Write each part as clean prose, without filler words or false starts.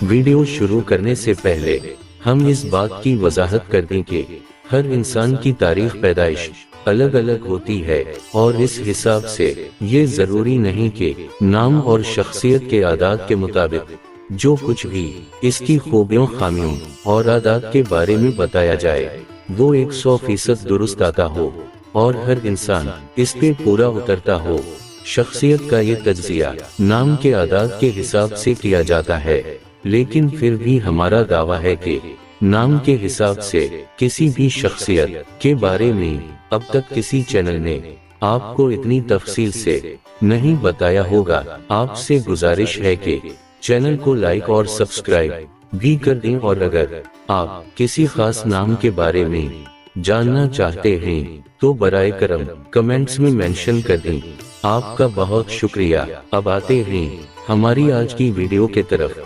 Video شروع کرنے سے پہلے ہم اس بات کی وضاحت کر دیں کہ ہر انسان کی تاریخ پیدائش الگ الگ ہوتی ہے، اور اس حساب سے یہ ضروری نہیں کہ نام اور شخصیت کے اعداد کے مطابق جو کچھ بھی اس کی خوبیوں، خامیوں اور عادات کے بارے میں بتایا جائے وہ 100% درست آتا ہو اور ہر انسان اس پہ پورا اترتا ہو۔ شخصیت کا یہ تجزیہ نام کے اعداد کے حساب سے کیا جاتا ہے، لیکن پھر بھی ہمارا دعویٰ ہے کہ نام کے حساب سے کسی بھی شخصیت کے بارے میں اب تک کسی چینل نے آپ کو اتنی تفصیل سے نہیں بتایا ہوگا۔ آپ سے گزارش ہے کہ چینل کو لائک اور سبسکرائب بھی کر دیں، اور اگر آپ کسی خاص نام کے بارے میں جاننا چاہتے ہیں تو برائے کرم کمنٹس میں مینشن کر دیں۔ آپ کا بہت شکریہ۔ اب آتے ہیں ہماری آج کی ویڈیو کے طرف۔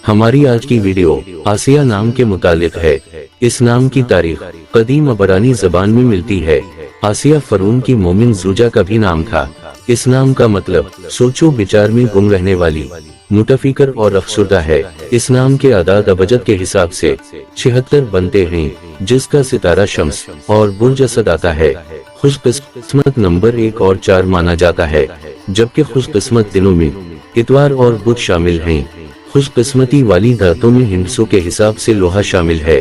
ہماری آج کی ویڈیو آسیہ نام کے متعلق ہے۔ اس نام کی تاریخ قدیم عبرانی زبان میں ملتی ہے۔ آسیہ فرعون کی مومن زوجہ کا بھی نام تھا۔ اس نام کا مطلب سوچو بچار میں گم رہنے والی، متفکر اور افسردہ ہے۔ اس نام کے اعداد ابجد کے حساب سے 76 بنتے ہیں، جس کا ستارہ شمس اور برج اسد آتا ہے۔ خوش قسمت نمبر 1 اور 4 مانا جاتا ہے، جبکہ خوش قسمت دنوں میں اتوار اور بدھ شامل ہیں۔ خوش قسمتی والی دھاتوں میں ہندسوں کے حساب سے لوہا شامل ہے۔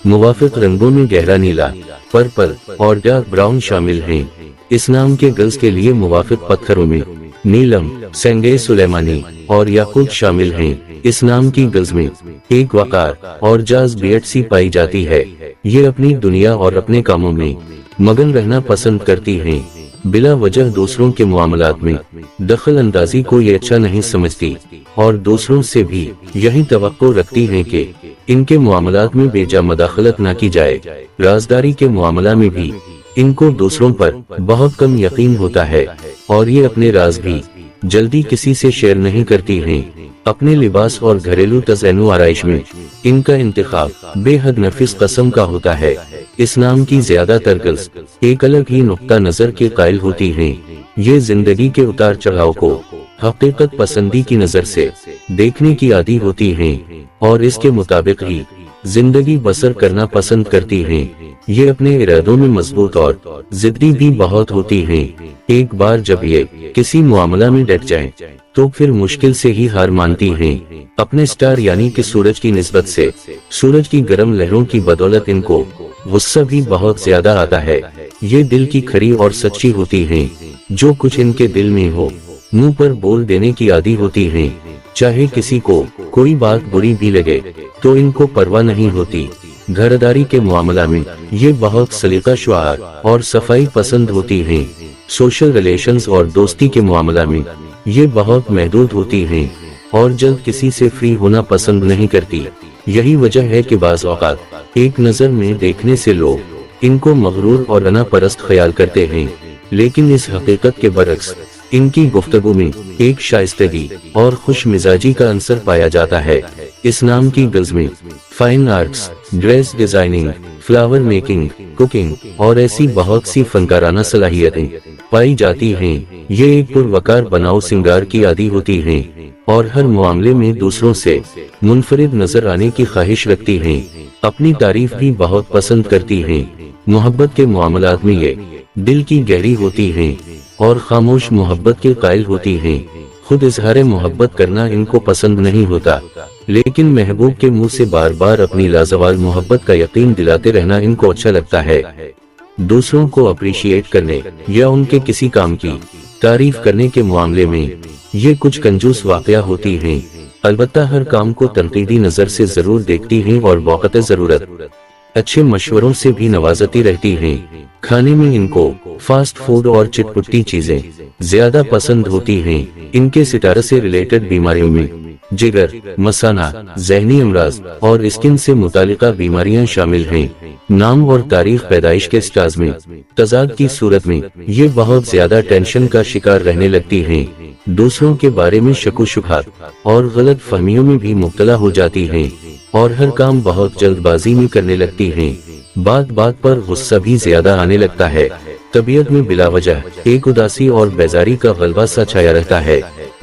موافق رنگوں میں گہرا نیلا، پرپل اور ڈارک براؤن شامل ہیں۔ اس نام کے گلز کے لیے موافق پتھروں میں نیلم، سنگے سلیمانی اور یاقوت شامل ہیں۔ اس نام کی گلز میں ایک وقار اور جاذبیت سی پائی جاتی ہے۔ یہ اپنی دنیا اور اپنے کاموں میں مگن رہنا پسند کرتی ہیں۔ بلا وجہ دوسروں کے معاملات میں دخل اندازی کو یہ اچھا نہیں سمجھتی، اور دوسروں سے بھی یہی توقع رکھتی ہیں کہ ان کے معاملات میں بے جا مداخلت نہ کی جائے۔ رازداری کے معاملہ میں بھی ان کو دوسروں پر بہت کم یقین ہوتا ہے، اور یہ اپنے راز بھی جلدی کسی سے شیئر نہیں کرتی ہیں۔ اپنے لباس اور گھریلو تزئین و آرائش میں ان کا انتخاب بے حد نفیس قسم کا ہوتا ہے۔ اس نام کی زیادہ تر گلز ایک الگ ہی نقطہ نظر کے قائل ہوتی ہیں۔ یہ زندگی کے اتار چڑھاؤ کو حقیقت پسندی کی نظر سے دیکھنے کی عادی ہوتی ہیں، اور اس کے مطابق ہی زندگی بسر کرنا پسند کرتی ہیں۔ یہ اپنے ارادوں میں مضبوط اور ضدی بھی بہت ہوتی ہیں۔ ایک بار جب یہ کسی معاملہ میں ڈٹ جائیں تو پھر مشکل سے ہی ہار مانتی ہیں۔ اپنے سٹار یعنی کہ سورج کی نسبت سے سورج کی گرم لہروں کی بدولت ان کو غصہ بھی بہت زیادہ آتا ہے۔ یہ دل کی کھری اور سچی ہوتی ہیں۔ جو کچھ ان کے دل میں ہو منہ پر بول دینے کی عادی ہوتی ہیں۔ چاہے کسی کو کوئی بات بری بھی لگے تو ان کو پرواہ نہیں ہوتی۔ گھرداری کے معاملہ میں یہ بہت سلیقہ شعار اور صفائی پسند ہوتی ہیں۔ سوشل ریلیشنز اور دوستی کے معاملہ میں یہ بہت محدود ہوتی ہیں، اور جلد کسی سے فری ہونا پسند نہیں کرتی۔ یہی وجہ ہے کہ بعض اوقات ایک نظر میں دیکھنے سے لوگ ان کو مغرور اور انا پرست خیال کرتے ہیں، لیکن اس حقیقت کے برعکس ان کی گفتگو میں ایک شائستگی اور خوش مزاجی کا عنصر پایا جاتا ہے۔ اس نام کی گلز میں fine arts, dress designing, flower making, cooking اور ایسی بہت سی فنکارانہ صلاحیتیں پائی جاتی ہیں۔ یہ ایک پروقار بناؤ سنگار کی عادی ہوتی ہیں، اور ہر معاملے میں دوسروں سے منفرد نظر آنے کی خواہش رکھتی ہیں۔ اپنی تعریف بھی بہت پسند کرتی ہیں۔ محبت کے معاملات میں یہ دل کی گہری ہوتی ہیں اور خاموش محبت کے قائل ہوتی ہیں۔ خود اظہار محبت کرنا ان کو پسند نہیں ہوتا، لیکن محبوب کے منہ سے بار بار اپنی لازوال محبت کا یقین دلاتے رہنا ان کو اچھا لگتا ہے۔ دوسروں کو اپریشیٹ کرنے یا ان کے کسی کام کی تعریف کرنے کے معاملے میں یہ کچھ کنجوس واقعہ ہوتی ہیں۔ البتہ ہر کام کو تنقیدی نظر سے ضرور دیکھتی ہیں، اور بوقت ضرورت اچھے مشوروں سے بھی نوازتی رہتی ہیں۔ کھانے میں ان کو فاسٹ فوڈ اور چٹپٹی چیزیں زیادہ پسند ہوتی ہیں۔ ان کے ستارے سے ریلیٹڈ بیماریوں میں جگر، مثانہ، ذہنی امراض اور اسکن سے متعلقہ بیماریاں شامل ہیں۔ نام اور تاریخ پیدائش کے سٹارز میں تضاد کی صورت میں یہ بہت زیادہ ٹینشن کا شکار رہنے لگتی ہیں۔ دوسروں کے بارے میں شک و شبہات اور غلط فہمیوں میں بھی مبتلا ہو جاتی ہیں، اور ہر کام بہت جلد بازی میں کرنے لگتی ہیں۔ بات بات پر غصہ بھی زیادہ آنے لگتا ہے۔ طبیعت میں بلا وجہ ایک اداسی اور بیزاری کا غلبہ سا چھایا رہتا ہے۔